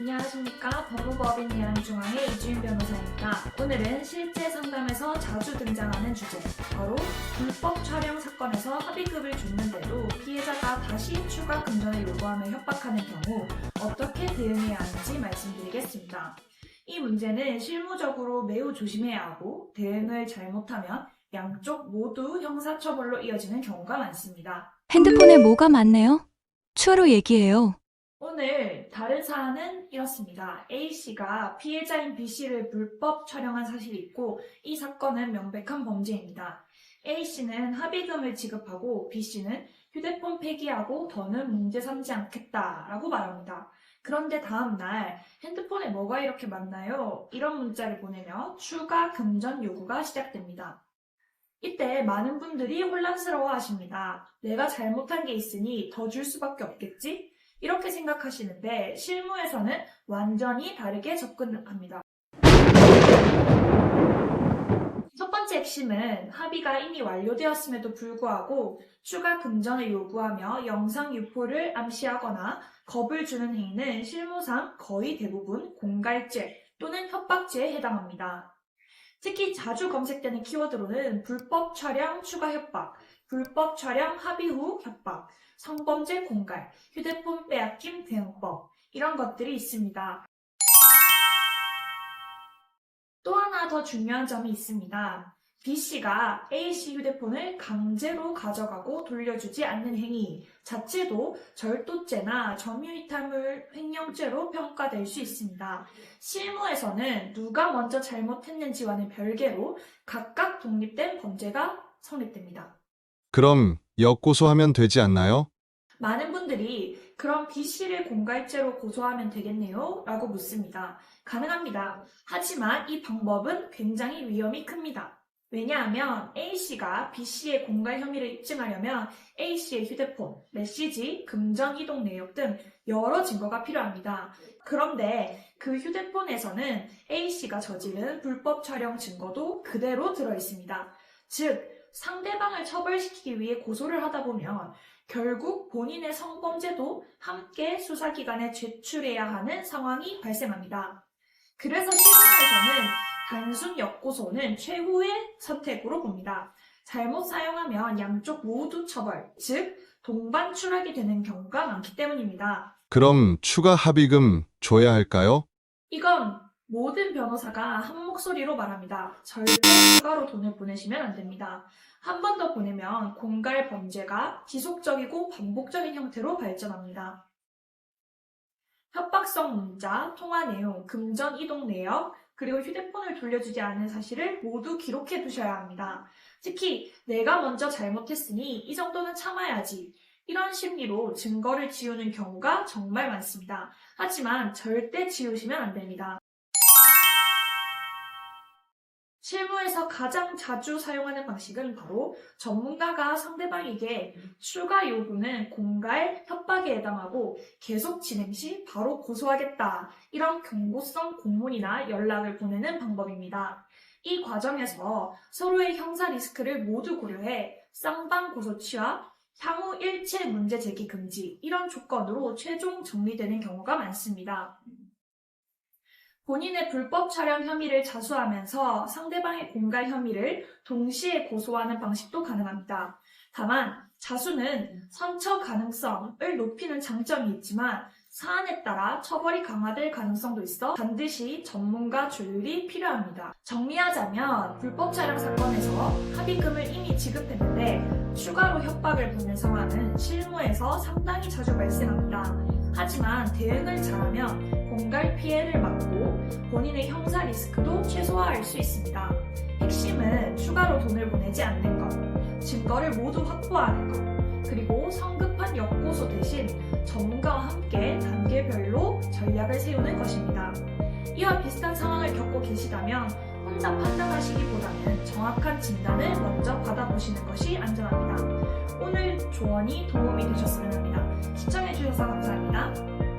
안녕하십니까. 법무법인예랑중앙의 이주인 변호사입니다. 오늘은 실제 상담에서 자주 등장하는 주제, 바로 불법 촬영 사건에서 합의금을 줬는데도 피해자가 다시 추가 금전을 요구하며 협박하는 경우 어떻게 대응해야 하는지 말씀드리겠습니다. 이 문제는 실무적으로 매우 조심해야 하고 대응을 잘못하면 양쪽 모두 형사처벌로 이어지는 경우가 많습니다. 핸드폰에 뭐가 많네요? 추후로 얘기해요. 오늘 다른 사안은 이렇습니다. A씨가 피해자인 B씨를 불법 촬영한 사실이 있고 이 사건은 명백한 범죄입니다. A씨는 합의금을 지급하고 B씨는 휴대폰 폐기하고 더는 문제 삼지 않겠다라고 말합니다. 그런데 다음날 핸드폰에 뭐가 이렇게 많나요? 이런 문자를 보내며 추가 금전 요구가 시작됩니다. 이때 많은 분들이 혼란스러워 하십니다. 내가 잘못한 게 있으니 더 줄 수밖에 없겠지? 이렇게 생각하시는데 실무에서는 완전히 다르게 접근합니다. 첫 번째 핵심은 합의가 이미 완료되었음에도 불구하고 추가 금전을 요구하며 영상 유포를 암시하거나 겁을 주는 행위는 실무상 거의 대부분 공갈죄 또는 협박죄에 해당합니다. 특히 자주 검색되는 키워드로는 불법 촬영 추가 협박, 불법 촬영 합의 후 협박, 성범죄 공갈, 휴대폰 빼앗김 대응법 이런 것들이 있습니다. 또 하나 더 중요한 점이 있습니다. B씨가 A씨 휴대폰을 강제로 가져가고 돌려주지 않는 행위 자체도 절도죄나 점유이탈물 횡령죄로 평가될 수 있습니다. 실무에서는 누가 먼저 잘못했는지와는 별개로 각각 독립된 범죄가 성립됩니다. 그럼 역고소하면 되지 않나요? 많은 분들이 그럼 B씨를 공갈죄로 고소하면 되겠네요? 라고 묻습니다. 가능합니다. 하지만 이 방법은 굉장히 위험이 큽니다. 왜냐하면 A씨가 B씨의 공갈 혐의를 입증하려면 A씨의 휴대폰, 메시지, 금전 이동 내역 등 여러 증거가 필요합니다. 그런데 그 휴대폰에서는 A씨가 저지른 불법 촬영 증거도 그대로 들어있습니다. 즉, 상대방을 처벌시키기 위해 고소를 하다 보면 결국 본인의 성범죄도 함께 수사기관에 제출해야 하는 상황이 발생합니다. 그래서 실무에서는 단순 역고소는 최후의 선택으로 봅니다. 잘못 사용하면 양쪽 모두 처벌, 즉 동반 추락이 되는 경우가 많기 때문입니다. 그럼 추가 합의금 줘야 할까요? 이건 모든 변호사가 한 목소리로 말합니다. 절대 추가로 돈을 보내시면 안 됩니다. 한 번 더 보내면 공갈 범죄가 지속적이고 반복적인 형태로 발전합니다. 협박성 문자, 통화 내용, 금전 이동 내역, 그리고 휴대폰을 돌려주지 않은 사실을 모두 기록해 두셔야 합니다. 특히 내가 먼저 잘못했으니 이 정도는 참아야지. 이런 심리로 증거를 지우는 경우가 정말 많습니다. 하지만 절대 지우시면 안 됩니다. 실무에서 가장 자주 사용하는 방식은 바로 전문가가 상대방에게 추가 요구는 공갈, 협박에 해당하고 계속 진행 시 바로 고소하겠다 이런 경고성 공문이나 연락을 보내는 방법입니다. 이 과정에서 서로의 형사 리스크를 모두 고려해 쌍방 고소 취하, 향후 일체 문제 제기 금지 이런 조건으로 최종 정리되는 경우가 많습니다. 본인의 불법 촬영 혐의를 자수하면서 상대방의 공갈 혐의를 동시에 고소하는 방식도 가능합니다. 다만 자수는 선처 가능성을 높이는 장점이 있지만 사안에 따라 처벌이 강화될 가능성도 있어 반드시 전문가 조율이 필요합니다. 정리하자면 불법 촬영 사건에서 합의금을 이미 지급했는데 추가로 협박을 받는 상황은 실무에서 상당히 자주 발생합니다. 하지만 대응을 잘하면 공갈 피해를 막고 본인의 형사 리스크도 최소화할 수 있습니다. 핵심은 추가로 돈을 보내지 않는 것, 증거를 모두 확보하는 것, 그리고 성급한 역고소 대신 전문가와 함께 단계별로 전략을 세우는 것입니다. 이와 비슷한 상황을 겪고 계시다면 혼자 판단하시기보다는 정확한 진단을 먼저 받아보시는 것이 안전합니다. 오늘 조언이 도움이 되셨으면 합니다. 시청해주셔서 감사합니다.